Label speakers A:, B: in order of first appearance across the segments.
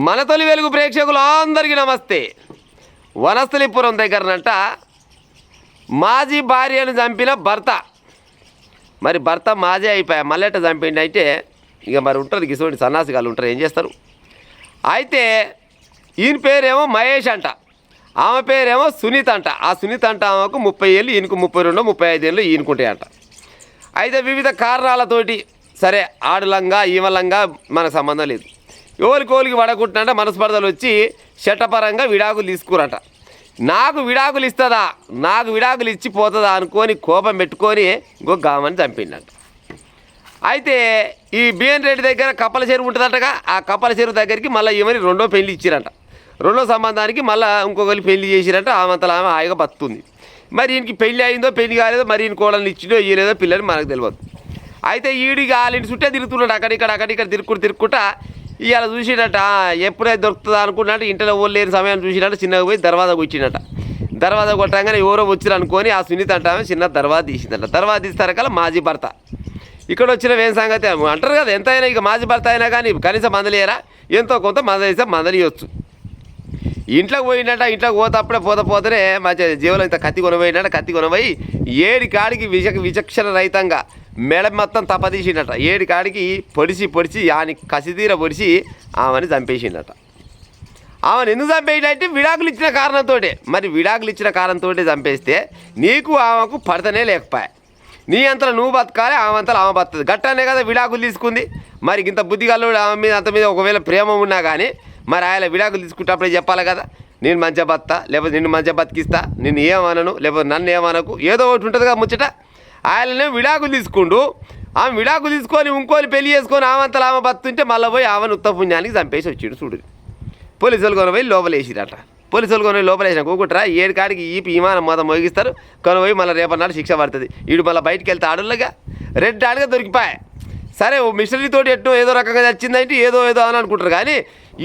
A: మన తొలి వెలుగు ప్రేక్షకులు అందరికీ నమస్తే. వనస్థలిపురం దగ్గరనంట మాజీ భార్యను చంపిన భర్త, మరి భర్త మాజీ అయిపోయా మళ్ళెట చంపిండి అయితే ఇక మరి ఉంటారు గిసోటి సన్నాసిగాళ్ళు ఉంటారు, ఏం చేస్తారు. అయితే ఈయన పేరేమో మహేష్ అంట, ఆమె పేరేమో సునీత అంట. ఆ సునీత అంట ఆమెకు 30 ఏళ్ళు, ఈయనకు 32 35 ఏళ్ళు ఈయనకుంటాయంట. అయితే వివిధ కారణాలతోటి సరే ఆడులంగా ఈవలంగా మనకు సంబంధం లేదు, ఎవరికోలికి పడకుంటున్నంట మనస్పర్ధలు వచ్చి చట్టపరంగా విడాకులు తీసుకురంట. నాకు విడాకులు ఇస్తుందా, నాకు విడాకులు ఇచ్చిపోతుందా అనుకొని కోపం పెట్టుకొని ఇంకో గామని చంపిండంట. అయితే ఈ బిఎన్ రెడ్డి దగ్గర కప్పల చెరువు ఉంటుందంటగా, ఆ కప్పల చెరువు దగ్గరికి మళ్ళీ ఈమెని రెండో పెళ్లి ఇచ్చిరంట. రెండో సంబంధానికి మళ్ళీ ఇంకొకరి పెళ్లి చేసిరంట. ఆమెతల ఆమె హాయిగా బతుంది. మరి ఈయనకి పెళ్లి అయిందో పెళ్లి కాలేదో, మరి ఈయన కోడల్ని ఇచ్చిందో ఇయ్యలేదో పిల్లని మనకు తెలియదు. అయితే ఈడికి వాళ్ళ చుట్టే తిరుగుతున్నాడు, అక్కడిక్కడ తిరుక్కుంటా ఇవాళ చూసినట్ట. ఎప్పుడైతే దొరుకుతుందా అనుకున్నట్టు ఇంట్లో ఓళ్ళు లేని సమయం చూసినట్టు చిన్నగా పోయి దర్వాజా కూర్చున్నట్ట. దర్వాజా కొట్టంగానే ఎవరో వచ్చారు అనుకొని ఆ సునీత అంటే ఆమె చిన్న దర్వాజా తీసిందంట. దర్వాజా తీస్తారకల్లా మాజీ భర్త ఇక్కడ వచ్చిన ఏం సంగతి అంటారు కదా, ఎంతైనా ఇక మాజీ భర్త అయినా కానీ కనీసం మందలేరా, ఎంతో కొంత మందలిస్తే మందలియొచ్చు. ఇంట్లోకి పోయినట్ట, ఇంట్లోకి పోతప్పుడే పోతేనే మంచి జీవులు ఇంత కత్తి కొనబోయినట్ట. కత్తి కొనబోయి 7 కాడికి విచక్షణ రహితంగా మెడ మొత్తం తప్పదీసిండట. 7 కాడికి పొడిచి ఆని కసితీర పొడిచి ఆమెని చంపేసిండట. ఆమెను ఎందుకు చంపేయంటే విడాకులు ఇచ్చిన కారణంతో. మరి విడాకులు ఇచ్చిన కారణంతో చంపేస్తే నీకు ఆమెకు పడతనే లేకపోయా, నీ అంతలో నువ్వు బతకాలి, ఆమె అంతలో ఆమె బతుతుంది. గట్టనే కదా విడాకులు తీసుకుంది. మరి ఇంత బుద్ధిగాళ్ళు ఆమె మీద అంత మీద ఒకవేళ ప్రేమ ఉన్నా కానీ మరి ఆయన విడాకులు తీసుకుంటప్పుడే చెప్పాలి కదా, నేను మంచిగా బతా, లేకపోతే నిన్ను మంచిగా బతికిస్తా, నిన్ను ఏమనను, లేకపోతే నన్ను ఏమనకు, ఏదో ఒకటి ఉంటుంది కదా ముచ్చట. ఆయననే విడాకులు తీసుకుంటూ ఆమె విడాకులు తీసుకొని ఇంకోని పెళ్లి చేసుకొని ఆమంతలో ఆమె బతుంటే మళ్ళీ పోయి ఆమెను ఉత్త పుణ్యానికి చంపేసి వచ్చిండు. చూడు, పోలీసులు కొనపోయి లోపలేసిరట. పోలీసులు కొని లోపలేసిన కూకుంటారా 7 కాడికి విమానం మొత్తం మోగిస్తారు, కొనపోయి మళ్ళీ రేపన్నాడు శిక్ష పడుతుంది. వీడు మళ్ళీ బయటికి వెళ్తే ఆడుల్లగా రెడ్ ఆడుగా దొరికిపోయా. సరే మిషనరీతోటి ఎట్టు ఏదో రకంగా చచ్చిందంటే ఏదో అని అనుకుంటారు, కానీ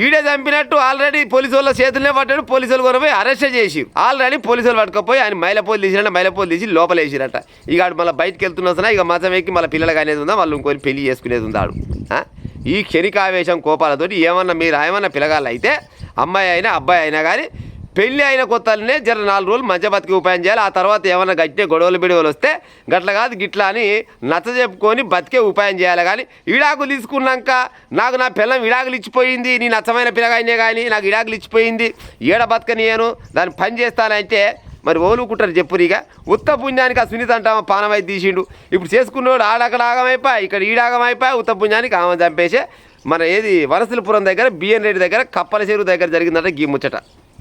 A: ఈడే చంపినట్టు ఆల్రెడీ పోలీసు వాళ్ళ చేతులనే పట్టాడు. పోలీసులు కొనపోయి అరెస్ట్ చేసి ఆల్రెడీ పోలీసులు పట్టుకపోయి ఆయన మైలపోలు తీసిరంట. మైలపోలు తీసి లోపలేసిరట. ఇక ఆడు మళ్ళీ బయటకు వెళ్తున్నా ఇక మతం ఎక్కి మళ్ళీ పిల్లలు అనేది ఉందా, వాళ్ళు ఇంకొని పెళ్లి చేసుకునేది ఉందాడు. ఈ క్షణికావేశం కోపాలతోటి మీరు ఏమన్నా పిల్లగాళ్ళు అయితే అమ్మాయి అయినా అబ్బాయి అయినా కానీ పెళ్ళి అయిన కొత్తలనే 4 రోజులు మంచి బతికి ఉపాయం చేయాలి. ఆ తర్వాత ఏమన్నా గట్టే గొడవలు వస్తే గట్ల కాదు గిట్లా అని నచ్చ చెప్పుకొని బతికే ఉపాయం చేయాలి. కానీ విడాకులు తీసుకున్నాక నాకు నా పిల్లం విడాకులు ఇచ్చిపోయింది, నీ నచ్చమైన పిల్లగానే కానీ నాకు విడాకులు ఇచ్చిపోయింది, ఏడ బతకనియను, దాన్ని పని చేస్తానంటే మరి ఓలుకుంటారు చెప్పురిగా. ఉత్త పుణ్యానికి ఆ సునీత అంటే ఆమె పానమైతే తీసిండు. ఇప్పుడు చేసుకున్నవాడు ఆడక్కడ ఆగమైపోయి ఇక్కడ ఈడాగమైపోయి ఉత్త పుణ్యానికి ఆమె చంపేసే మన ఏది వనస్థలిపురం దగ్గర బిఎన్ రెడ్డి దగ్గర కప్పల చెరువు దగ్గర జరిగిందంటే గీ ముచ్చట.